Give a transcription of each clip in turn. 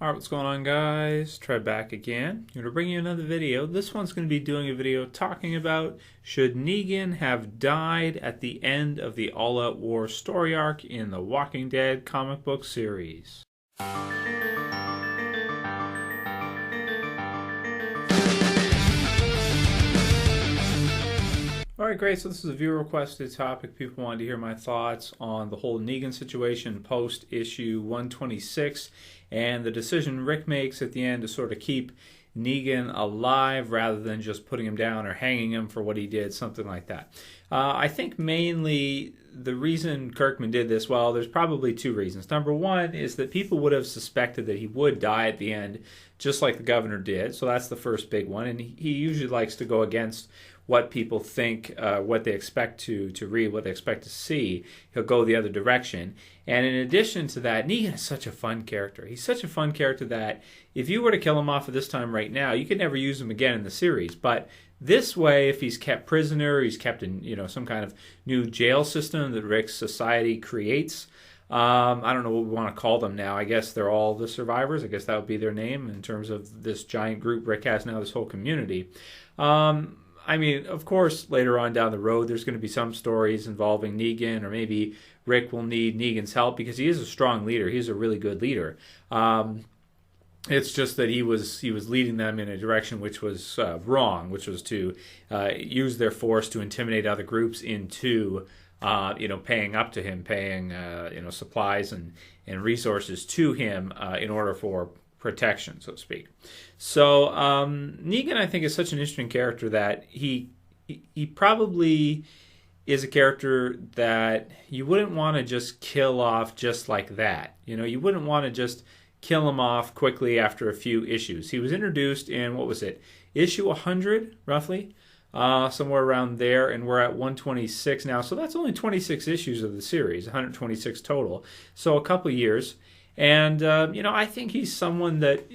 Alright, what's going on, guys? Trev back again. I'm going to bring you another video. This one's going to be doing a video talking about should Negan have died at the end of the all-out war story arc in the Walking Dead comic book series. Alright, great. So this is a viewer requested topic. People wanted to hear my thoughts on the whole Negan situation post issue 126 and the decision Rick makes at the end to sort of keep Negan alive rather than just putting him down or hanging him for what he did, something like that. I think mainly the reason Kirkman did this, well, there's probably two reasons. Number one is that people would have suspected that he would die at the end, just like the governor did. So that's the first big one. And he usually likes to go against what people think, what they expect to read, what they expect to see. He'll go the other direction. And in addition to that, Negan is such a fun character. He's such a fun character that if you were to kill him off at this time right now, you could never use him again in the series. But this way, if he's kept prisoner, he's kept in some kind of new jail system that Rick's society creates. I don't know what we want to call them now. I guess they're all the survivors. I guess that would be their name in terms of this giant group Rick has now, this whole community. I mean, of course, later on down the road, there's going to be some stories involving Negan, or maybe Rick will need Negan's help because he is a strong leader. He's a really good leader. It's just that he was leading them in a direction which was wrong, which was to use their force to intimidate other groups into paying up to him, paying supplies and resources to him in order for protection, so to speak. So Negan, I think, is such an interesting character that he probably is a character that you wouldn't want to just kill off just like that. You wouldn't want to just kill him off quickly after a few issues. He was introduced in, what was it, issue 100, roughly? Somewhere around there, and we're at 126 now. So that's only 26 issues of the series, 126 total. So a couple years. And, I think he's someone that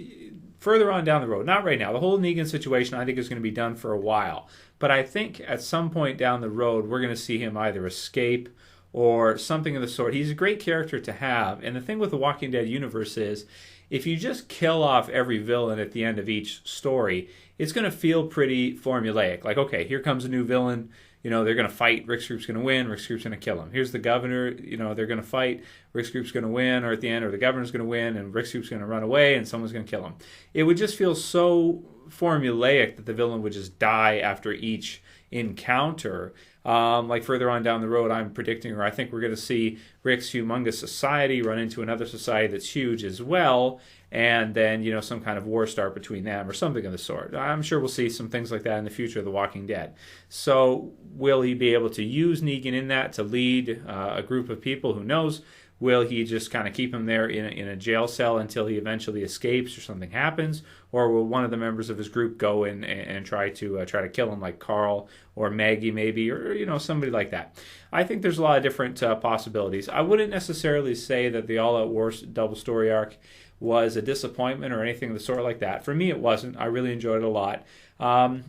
further on down the road, not right now, the whole Negan situation I think is going to be done for a while. But I think at some point down the road, we're going to see him either escape or something of the sort. He's a great character to have. And the thing with the Walking Dead universe is, if you just kill off every villain at the end of each story, it's going to feel pretty formulaic. Like, okay, here comes a new villain. They're going to fight. Rick's group's going to win. Rick's group's going to kill him. Here's the governor. They're going to fight. Rick's group's going to win, or at the end, or the governor's going to win, and Rick's group's going to run away, and someone's going to kill him. It would just feel so formulaic that the villain would just die after each encounter. Like further on down the road, I'm predicting, or I think we're going to see Rick's humongous society run into another society that's huge as well, and then, some kind of war start between them or something of the sort. I'm sure we'll see some things like that in the future of The Walking Dead. So will he be able to use Negan in that to lead a group of people? Who knows? Will he just kind of keep him there in a jail cell until he eventually escapes or something happens? Or will one of the members of his group go in and try to kill him, like Carl or Maggie maybe, or somebody like that? I think there's a lot of different possibilities. I wouldn't necessarily say that the All Out War double story arc was a disappointment or anything of the sort like that. For me, it wasn't. I really enjoyed it a lot. And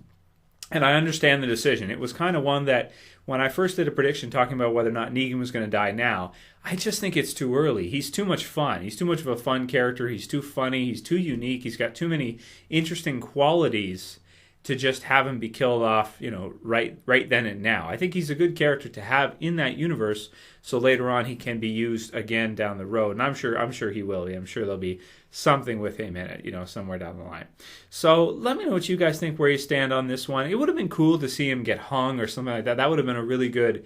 I understand the decision. It was kind of one that when I first did a prediction talking about whether or not Negan was going to die now, I just think it's too early. He's too much fun. He's too much of a fun character. He's too funny. He's too unique. He's got too many interesting qualities to just have him be killed off, right then and now. I think he's a good character to have in that universe, so later on he can be used again down the road. And I'm sure he will be. I'm sure there'll be something with him in it, somewhere down the line. So let me know what you guys think, where you stand on this one. It would have been cool to see him get hung or something like that. That would have been a really good,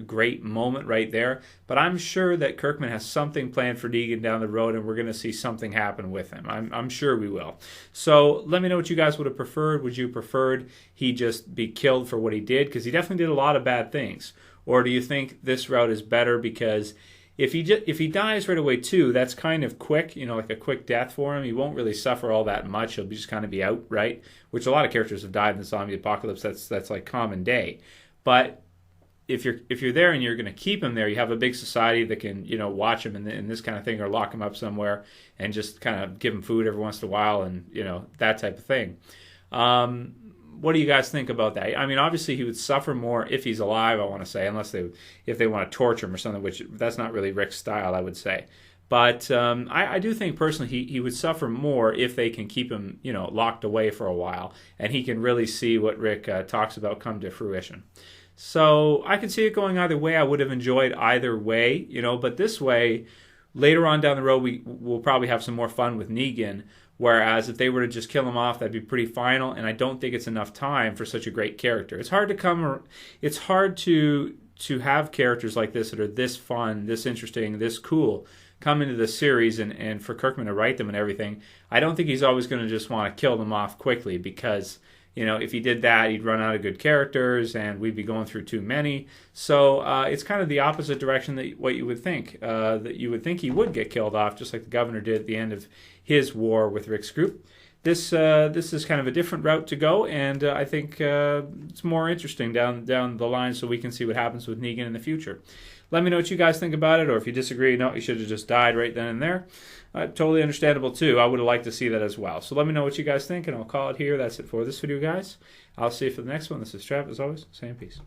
great moment right there. But I'm sure that Kirkman has something planned for Negan down the road, and we're going to see something happen with him. I'm sure we will. So let me know what you guys would have preferred. Would you preferred he just be killed for what he did? Because he definitely did a lot of bad things. Or do you think this route is better because if he dies right away too, that's kind of quick, like a quick death for him. He won't really suffer all that much. He'll just kind of be out, right? Which a lot of characters have died in the zombie apocalypse. That's like common day. But if you're there and you're going to keep him there, you have a big society that can watch him and this kind of thing, or lock him up somewhere and just kind of give him food every once in a while and that type of thing. What do you guys think about that? I mean, obviously he would suffer more if he's alive, I want to say, if they want to torture him or something, which that's not really Rick's style, I would say. But I do think personally he would suffer more if they can keep him, locked away for a while, and he can really see what Rick talks about come to fruition. So I could see it going either way. I would have enjoyed either way, but this way, later on down the road, we'll probably have some more fun with Negan. Whereas if they were to just kill him off, that'd be pretty final, and I don't think it's enough time for such a great character. It's hard to have characters like this that are this fun, this interesting, this cool come into the series, and for Kirkman to write them and everything. I don't think he's always going to just want to kill them off quickly, because if he did that, he'd run out of good characters, and we'd be going through too many. So it's kind of the opposite direction that what you would think. That you would think he would get killed off, just like the governor did at the end of his war with Rick's group. This is kind of a different route to go, and I think it's more interesting down the line, so we can see what happens with Negan in the future. Let me know what you guys think about it, or if you disagree, no, he should have just died right then and there. Totally understandable too. I would have liked to see that as well. So let me know what you guys think, and I'll call it here. That's it for this video, guys. I'll see you for the next one. This is Trev, as always. Saying peace.